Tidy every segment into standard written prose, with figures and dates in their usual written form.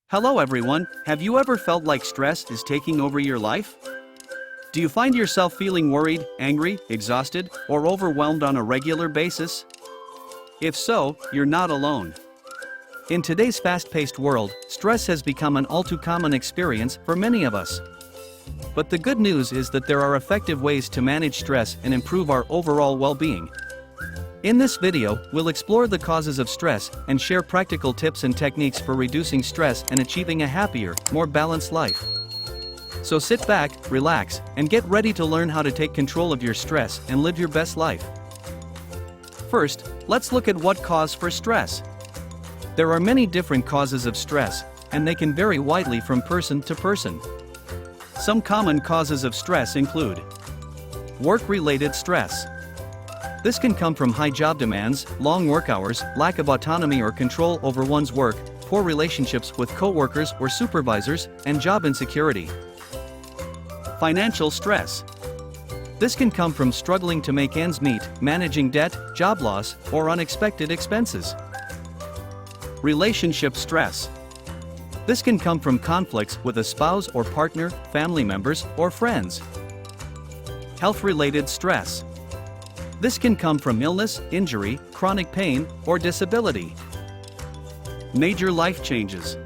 Hello everyone, have you ever felt like stress is taking over your life? Do you find yourself feeling worried, angry, exhausted, or overwhelmed on a regular basis? If so, you're not alone. In today's fast-paced world, stress has become an all too common experience for many of us. But the good news is that there are effective ways to manage stress and improve our overall well-being. In this video, we'll explore the causes of stress and share practical tips and techniques for reducing stress and achieving a happier, more balanced life. So sit back, relax, and get ready to learn how to take control of your stress and live your best life. First, let's look at what causes for stress. There are many different causes of stress, and they can vary widely from person to person. Some common causes of stress include work-related stress. This can come from high job demands, long work hours, lack of autonomy or control over one's work, poor relationships with coworkers or supervisors, and job insecurity. Financial stress. This can come from struggling to make ends meet, managing debt, job loss, or unexpected expenses. Relationship stress. This can come from conflicts with a spouse or partner, family members, or friends. Health-related stress. This can come from illness, injury, chronic pain, or disability. Major life changes.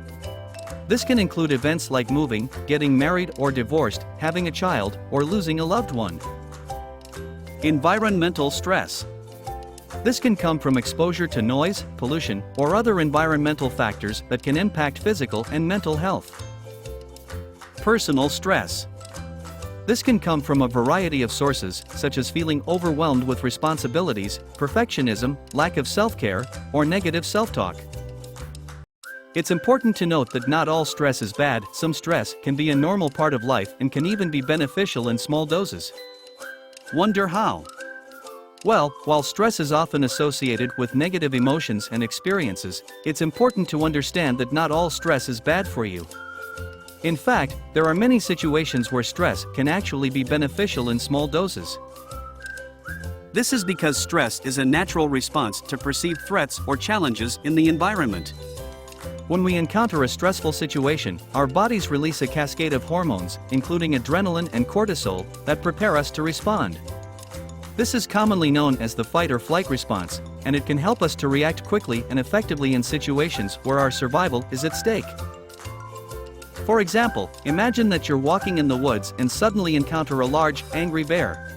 This can include events like moving, getting married or divorced, having a child, or losing a loved one. Environmental stress. This can come from exposure to noise, pollution, or other environmental factors that can impact physical and mental health. Personal stress. This can come from a variety of sources, such as feeling overwhelmed with responsibilities, perfectionism, lack of self-care, or negative self-talk. It's important to note that not all stress is bad. Some stress can be a normal part of life and can even be beneficial in small doses. Wonder how? Well, while stress is often associated with negative emotions and experiences, it's important to understand that not all stress is bad for you. In fact, there are many situations where stress can actually be beneficial in small doses. This is because stress is a natural response to perceived threats or challenges in the environment. When we encounter a stressful situation, our bodies release a cascade of hormones, including adrenaline and cortisol, that prepare us to respond. This is commonly known as the fight or flight response, and it can help us to react quickly and effectively in situations where our survival is at stake. For example, imagine that you're walking in the woods and suddenly encounter a large, angry bear.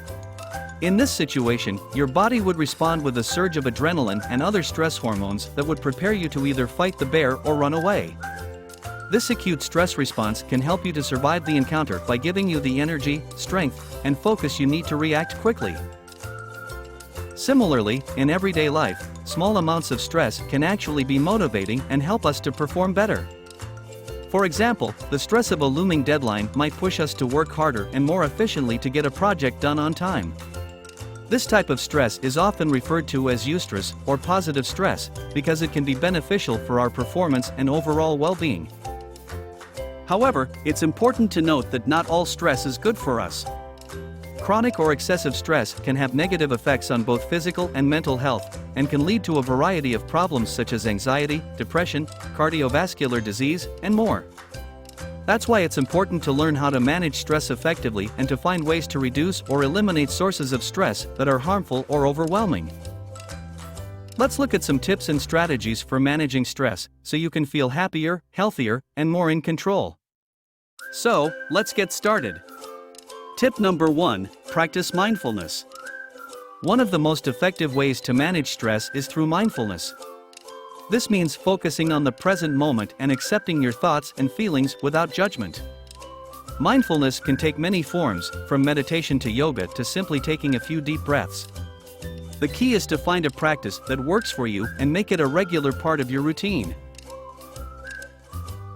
In this situation, your body would respond with a surge of adrenaline and other stress hormones that would prepare you to either fight the bear or run away. This acute stress response can help you to survive the encounter by giving you the energy, strength, and focus you need to react quickly. Similarly, in everyday life, small amounts of stress can actually be motivating and help us to perform better. For example, the stress of a looming deadline might push us to work harder and more efficiently to get a project done on time. This type of stress is often referred to as eustress or positive stress because it can be beneficial for our performance and overall well-being. However, it's important to note that not all stress is good for us. Chronic or excessive stress can have negative effects on both physical and mental health, and can lead to a variety of problems such as anxiety, depression, cardiovascular disease, and more. That's why it's important to learn how to manage stress effectively and to find ways to reduce or eliminate sources of stress that are harmful or overwhelming. Let's look at some tips and strategies for managing stress so you can feel happier, healthier, and more in control. So, let's get started. Tip number 1, practice mindfulness. One of the most effective ways to manage stress is through mindfulness. This means focusing on the present moment and accepting your thoughts and feelings without judgment. Mindfulness can take many forms, from meditation to yoga to simply taking a few deep breaths. The key is to find a practice that works for you and make it a regular part of your routine.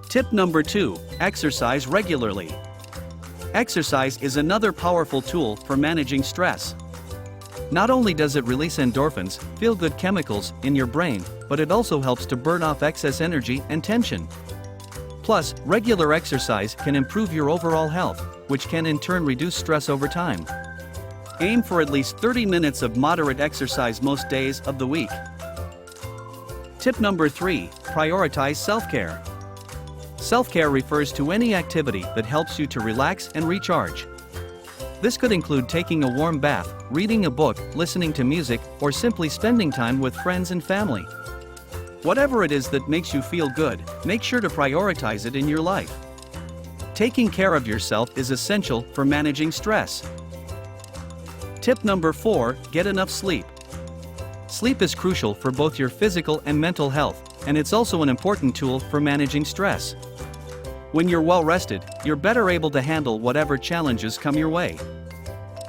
Tip number 2, exercise regularly. Exercise is another powerful tool for managing stress. Not only does it release endorphins, feel-good chemicals, in your brain, but it also helps to burn off excess energy and tension. Plus, regular exercise can improve your overall health, which can in turn reduce stress over time. Aim for at least 30 minutes of moderate exercise most days of the week. Tip number 3, prioritize self-care. Self-care refers to any activity that helps you to relax and recharge. This could include taking a warm bath, reading a book, listening to music, or simply spending time with friends and family. Whatever it is that makes you feel good, make sure to prioritize it in your life. Taking care of yourself is essential for managing stress. Tip number 4, get enough sleep. Sleep is crucial for both your physical and mental health, and it's also an important tool for managing stress. When you're well rested, you're better able to handle whatever challenges come your way.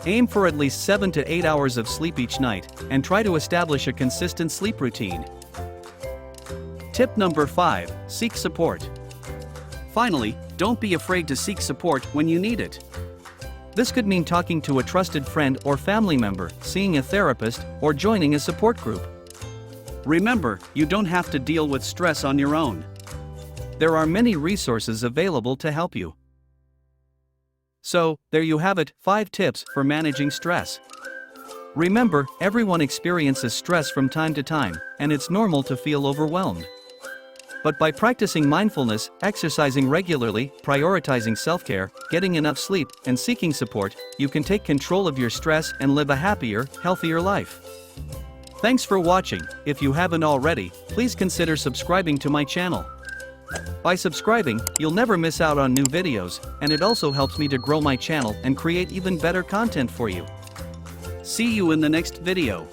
Aim for at least 7 to 8 hours of sleep each night, and try to establish a consistent sleep routine. Tip number 5, seek support. Finally, don't be afraid to seek support when you need it. This could mean talking to a trusted friend or family member, seeing a therapist, or joining a support group. Remember, you don't have to deal with stress on your own. There are many resources available to help you. So, there you have it, 5 tips for managing stress. Remember, everyone experiences stress from time to time, and it's normal to feel overwhelmed. But by practicing mindfulness, exercising regularly, prioritizing self-care, getting enough sleep, and seeking support, you can take control of your stress and live a happier, healthier life. Thanks for watching. If you haven't already, please consider subscribing to my channel. By subscribing, you'll never miss out on new videos, and it also helps me to grow my channel and create even better content for you. See you in the next video.